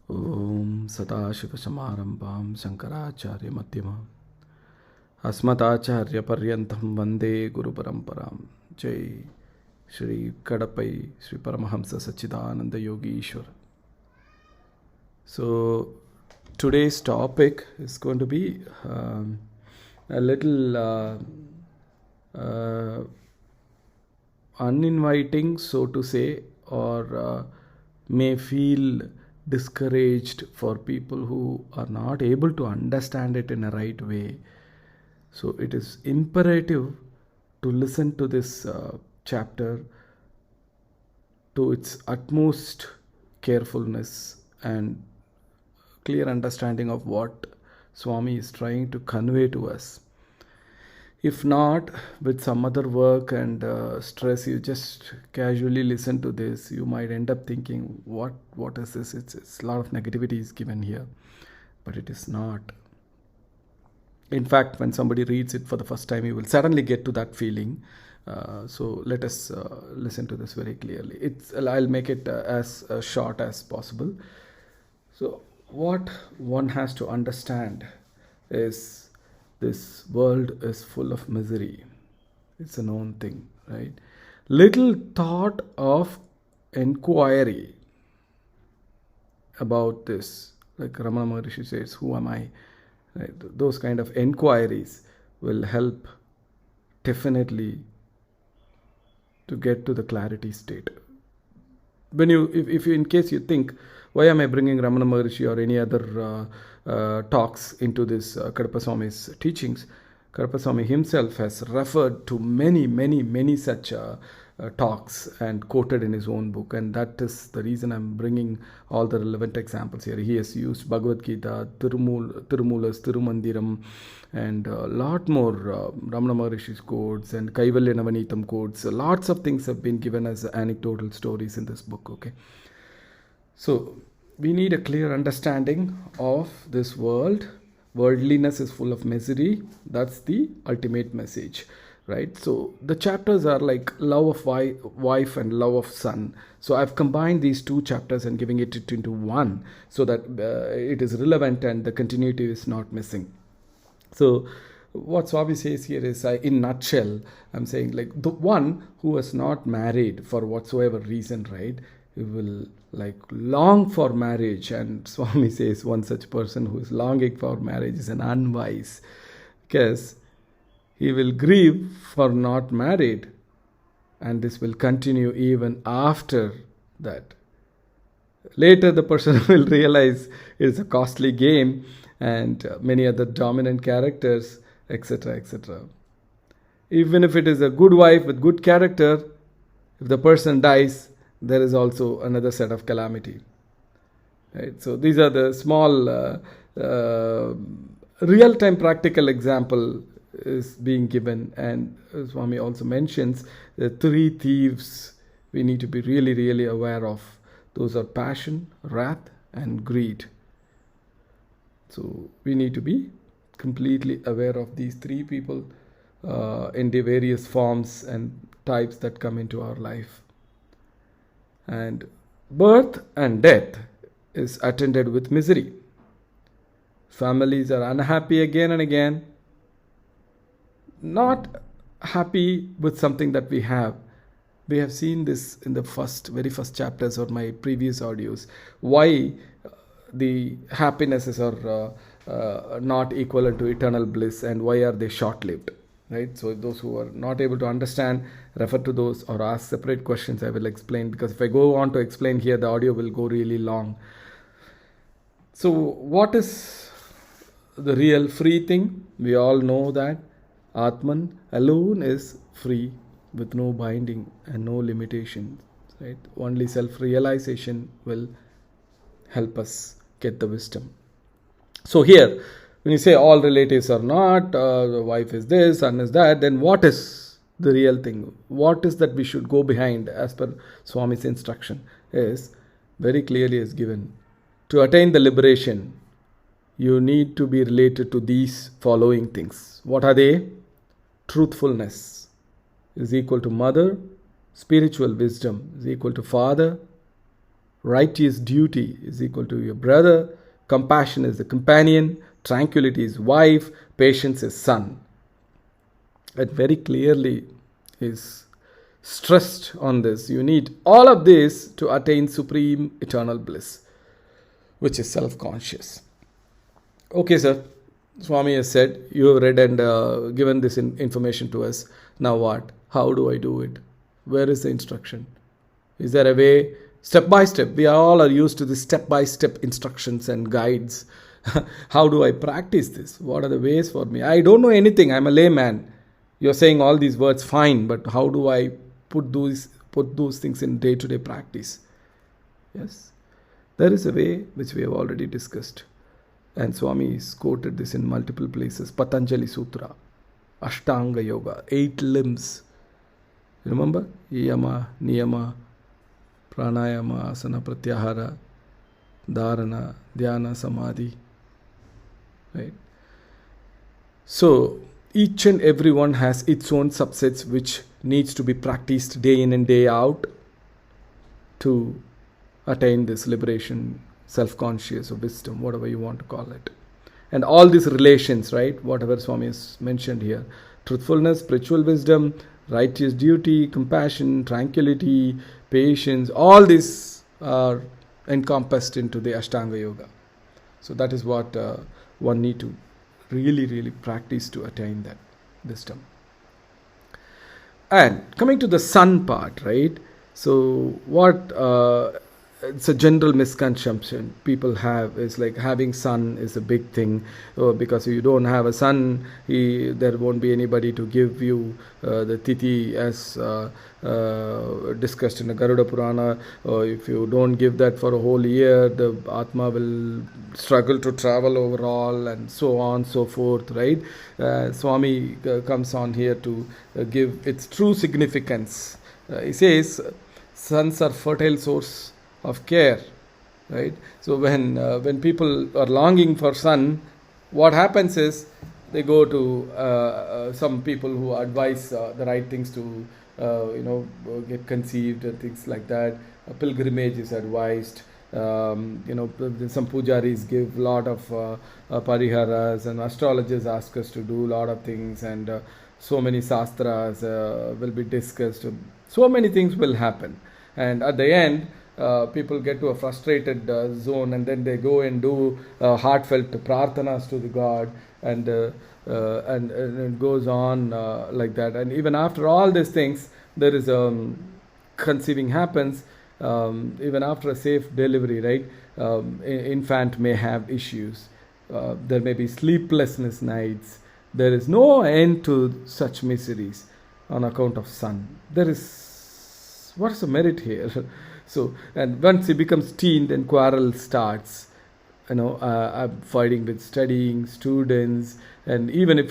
Om Sadashiva-Samarambham Shankaracharya-Madhyamam Asmatacharya-Paryantam Vande Guru-Paramparam. Jai Shri Kadapai Shri Paramahamsa Sachidananda Yogi Ishwar. So today's topic is going to be a little uninviting, so to say, or may feel discouraged for people who are not able to understand it in a right way. So it is imperative to listen to this chapter to its utmost carefulness and clear understanding of what Swamy is trying to convey to us. If not, with some other work and stress, you just casually listen to this, you might end up thinking, what is this? It's a lot of negativity is given here, but it is not. In fact, when somebody reads it for the first time, you will suddenly get to that feeling. So let us listen to this very clearly. I'll make it as short as possible. So what one has to understand is this world is full of misery. It's a known thing, right? Little thought of inquiry about this, like Ramana Maharishi says, who am I? Right? Those kind of inquiries will help definitely to get to the clarity state. When if you, in case you think, why am I bringing Ramana Maharishi or any other talks into this Kadapa Swami's teachings? Kadapa Swami himself has referred to many such talks and quoted in his own book, and that is the reason I'm bringing all the relevant examples here. He has used Bhagavad Gita, Tirumulas, Tirumandiram, and a lot more Ramana Maharishi's quotes and Kaivalya Navanitam quotes. Lots of things have been given as anecdotal stories in this book. Okay, so we need a clear understanding of this world. Worldliness is full of misery. That's the ultimate message, right? So the chapters are like love of wife and love of son. So I've combined these two chapters and giving it into one so that it is relevant and the continuity is not missing. So what Swami says here is, in nutshell, I'm saying like the one who is not married for whatsoever reason, right? He will like long for marriage, and Swami says one such person who is longing for marriage is an unwise, because he will grieve for not married, and this will continue even after that. Later the person will realize it's a costly game and many other dominant characters, etc., etc. Even if it is a good wife with good character, if the person dies, there is also another set of calamity. Right? So these are the small real-time practical example is being given, and Swami also mentions the three thieves we need to be really aware of. Those are passion, wrath, and greed. So we need to be completely aware of these three people in the various forms and types that come into our life. And birth and death is attended with misery. Families are unhappy again and again, not happy with something that we have. We have seen this in the very first chapters of my previous audios. Why the happinesses are not equivalent to eternal bliss, and why are they short-lived, right? So those who are not able to understand, refer to those or ask separate questions. I will explain, because if I go on to explain here, the audio will go really long. So what is the real free thing? We all know that Atman alone is free, with no binding and no limitations, right? Only self-realization will help us get the wisdom. So here, when you say all relatives are not, the wife is this, son is that, then what is the real thing? What is that we should go behind as per Swami's instruction is very clearly is given. To attain the liberation, you need to be related to these following things. What are they? Truthfulness is equal to mother, spiritual wisdom is equal to father, Righteous duty is equal to your brother. Compassion is the companion. Tranquility is wife. Patience is son. It very clearly is stressed on this. You need all of this to attain supreme eternal bliss, which is self-conscious. Okay, sir. Swami has said, you have read and given this information to us. Now what? How do I do it? Where is the instruction? Is there a way? Step by step. We all are used to the step-by-step instructions and guides. How do I practice this? What are the ways for me? I don't know anything. I'm a layman. You're saying all these words, fine, but how do I put those things in day-to-day practice? Yes, there is a way which we have already discussed. And Swami is quoted this in multiple places. Patanjali Sutra, Ashtanga Yoga, 8 limbs. Remember? Yama, Niyama, Pranayama, Asana, Pratyahara, Dharana, Dhyana, Samadhi. Right? So, each and every one has its own subsets which needs to be practiced day in and day out to attain this liberation, self-conscious or wisdom, whatever you want to call it. And all these relations, right, whatever Swami has mentioned here, truthfulness, spiritual wisdom, righteous duty, compassion, tranquility, patience, all these are encompassed into the Ashtanga Yoga. So that is what one need to really practice to attain that wisdom. And coming to the sun part, right? So what it's a general misconception people have is like having son is a big thing, because if you don't have a son, there won't be anybody to give you the tithi as discussed in the Garuda Purana. If you don't give that for a whole year, the Atma will struggle to travel overall, and so on, so forth, right? Swami comes on here to give its true significance. He says, sons are fertile source of care, right? So when people are longing for son, what happens is they go to some people who advise the right things to get conceived and things like that. A pilgrimage is advised. Some pujaris give a lot of pariharas, and astrologers ask us to do a lot of things, and so many sastras will be discussed. So many things will happen, and at the end people get to a frustrated zone, and then they go and do heartfelt prarthanas to the God, and it goes on like that. And even after all these things, there is conceiving happens. Even after a safe delivery, right? Infant may have issues. There may be sleeplessness nights. There is no end to such miseries on account of son. What is the merit here? So, and once he becomes teen, then quarrel starts. Fighting with studying, students, and even if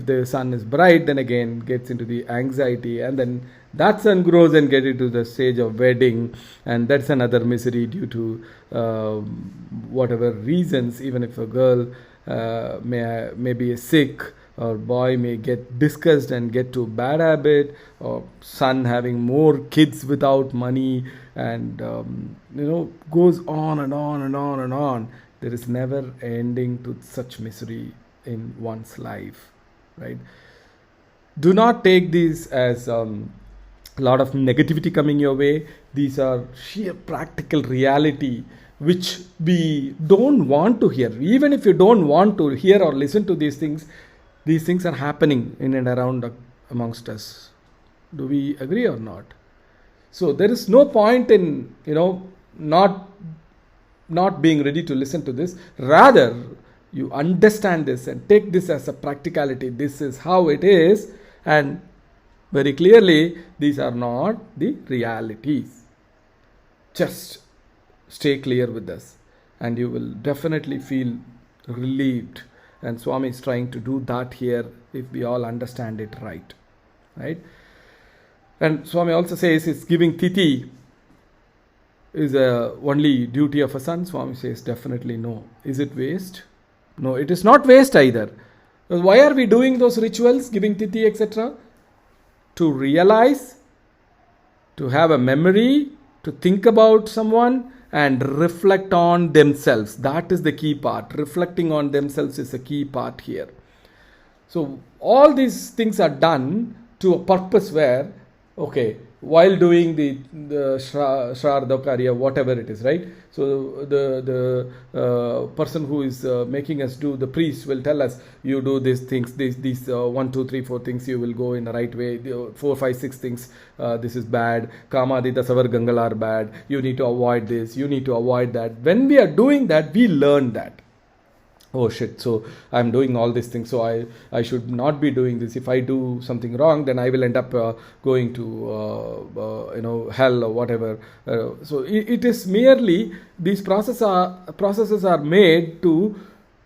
the son is bright, then again gets into the anxiety, and then that son grows and get into the stage of wedding, and that's another misery due to whatever reasons. Even if a girl may be sick, or boy may get discussed and get to bad habit, or son having more kids without money, and goes on and on and on and on. There is never ending to such misery in one's life, right? Do not take these as a lot of negativity coming your way. These are sheer practical reality which we don't want to hear. Even if you don't want to hear or listen to these things are happening in and around amongst us. Do we agree or not? So there is no point in not being ready to listen to this. Rather, you understand this and take this as a practicality. This is how it is, and very clearly these are not the realities. Just stay clear with us, and you will definitely feel relieved. And Swami is trying to do that here if we all understand it right. And Swami also says it's giving tithi is only duty of a son. Swami says definitely no. Is it waste? No, it is not waste either. Why are we doing those rituals, giving tithi, etc.? To realize, to have a memory, to think about someone, and reflect on themselves. That is the key part. Reflecting on themselves is a key part here. So all these things are done to a purpose where, okay, while doing the Shraddha Karya, whatever it is, right? So the person who is making us do, the priest will tell us, you do these things, these 1, 2, 3, 4 things, you will go in the right way. 4, 5, 6 things, this is bad. Kamadita Savar Gangal are bad. You need to avoid this. You need to avoid that. When we are doing that, we learn that. Oh shit, so I'm doing all these things, so I should not be doing this. If I do something wrong, then I will end up going to hell or whatever. So it is merely, these processes are made to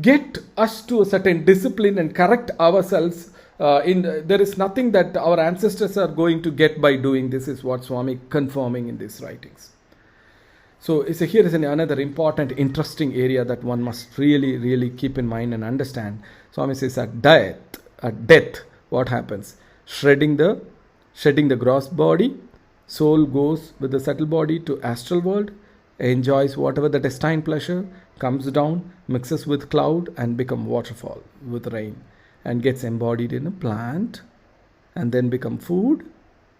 get us to a certain discipline and correct ourselves. There is nothing that our ancestors are going to get by doing this, is what Swamy confirming in these writings. So here is another important, interesting area that one must really, really keep in mind and understand. Swami says at death, what happens? Shedding the gross body, soul goes with the subtle body to astral world, enjoys whatever the destined pleasure, comes down, mixes with cloud and become waterfall with rain, and gets embodied in a plant, and then become food,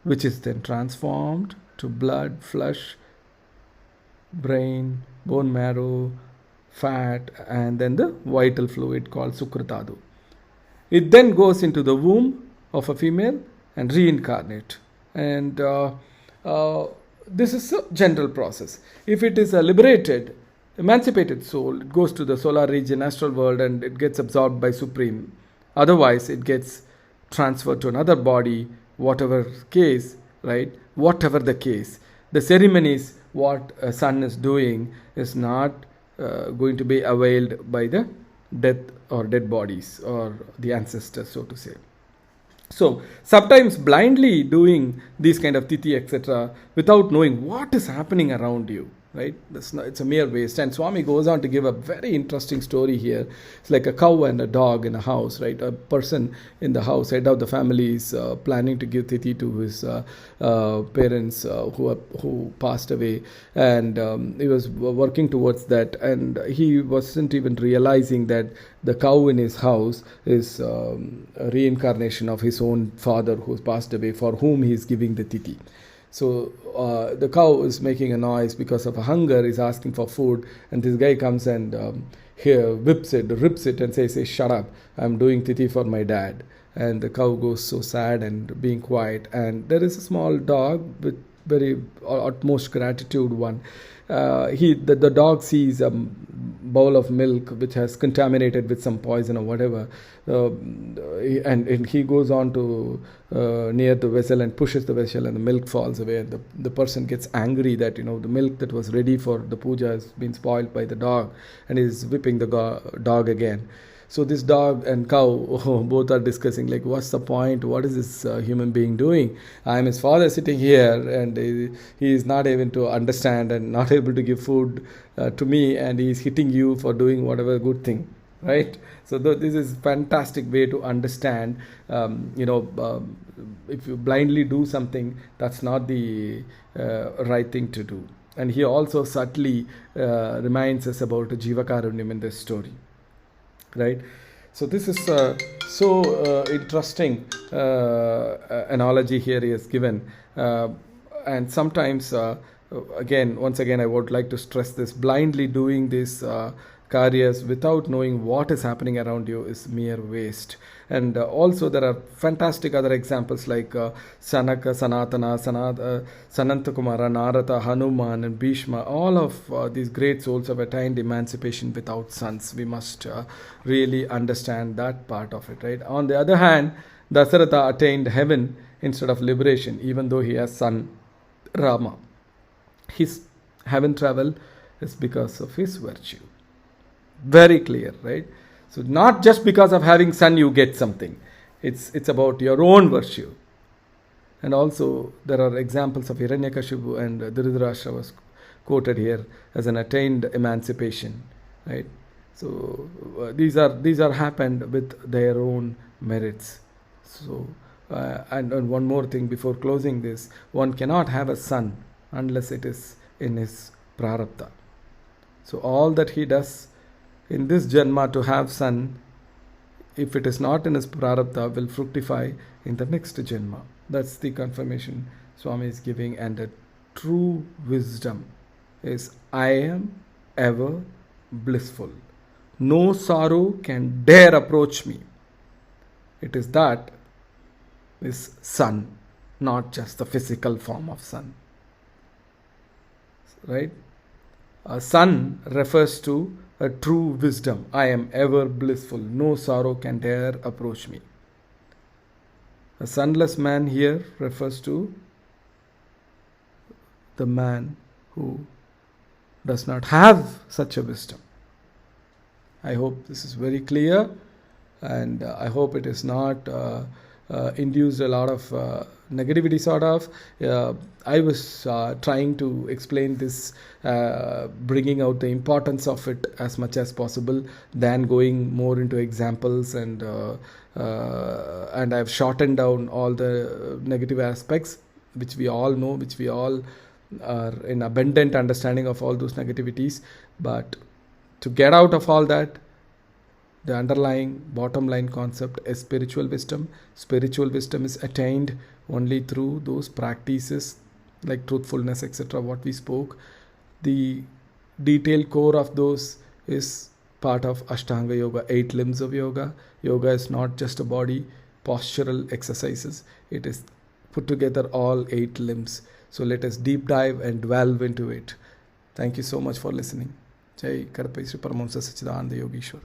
which is then transformed to blood, flesh, brain, bone marrow, fat, and then the vital fluid called sukritadu. It then goes into the womb of a female and reincarnate. And this is a general process. If it is a liberated, emancipated soul, it goes to the solar region, astral world, and it gets absorbed by Supreme. Otherwise, it gets transferred to another body, whatever case, right? Whatever the case. The ceremonies, what a son is doing, is not going to be availed by the death or dead bodies or the ancestors, so to say. So sometimes blindly doing these kind of tithi, etc., without knowing what is happening around you, right? It's a mere waste. And Swami goes on to give a very interesting story here. It's like a cow and a dog in a house, right? A person in the house, head of the family, is planning to give tithi to his parents who passed away, and he was working towards that, and he wasn't even realizing that the cow in his house is a reincarnation of his own father who passed away, for whom he is giving the tithi. So the cow is making a noise because of a hunger, is asking for food, and this guy comes and rips it and says, shut up, I'm doing tithi for my dad. And the cow goes so sad and being quiet, and there is a small dog with very utmost gratitude one. The dog sees a bowl of milk which has contaminated with some poison or whatever, and he goes on to near the vessel and pushes the vessel, and the milk falls away, and the person gets angry that the milk that was ready for the puja has been spoiled by the dog, and is whipping the dog again. So this dog and cow both are discussing, like, what's the point? What is this human being doing? I am his father sitting here, and he is not able to understand and not able to give food to me, and he is hitting you for doing whatever good thing, right? So this is fantastic way to understand. If you blindly do something, that's not the right thing to do. And he also subtly reminds us about Jivakarunyam in this story. Right, so this is so interesting analogy here he has given, and sometimes once again I would like to stress this: blindly doing these karyas without knowing what is happening around you is mere waste. And also there are fantastic other examples like Sanaka, Sanatana, Sanantakumara, Narada, Hanuman and Bhishma. All of these great souls have attained emancipation without sons. We must really understand that part of it, right? On the other hand, Dasaratha attained heaven instead of liberation, even though he has son Rama. His heaven travel is because of his virtue. Very clear, right? So not just because of having son you get something. It's about your own virtue. And also there are examples of Hiranyakashipu and Dhritarashtra was quoted here as an attained emancipation, right? So these are happened with their own merits. So and one more thing before closing this: one cannot have a son unless it is in his prarabdha. So all that he does in this janma to have son, if it is not in his prarabdha, will fructify in the next janma. That's the confirmation Swami is giving. And the true wisdom is, I am ever blissful. No sorrow can dare approach me. It is that is sun, not just the physical form of sun. Right? A sun refers to a true wisdom. I am ever blissful. No sorrow can dare approach me. A sunless man here refers to the man who does not have such a wisdom. I hope this is very clear, and I hope it is not induced a lot of negativity sort of. I was trying to explain this, bringing out the importance of it as much as possible, than going more into examples, and I've shortened down all the negative aspects, which we all know, which we all are in abundant understanding of all those negativities. But to get out of all that, the underlying bottom line concept is spiritual wisdom. Spiritual wisdom is attained only through those practices like truthfulness, etc., what we spoke. The detailed core of those is part of Ashtanga Yoga, 8 limbs of yoga. Yoga is not just a body, postural exercises. It is put together all 8 limbs. So let us deep dive and delve into it. Thank you so much for listening. Jai Karpai Sri Paramahamsa Sachidananda Yogeshwar.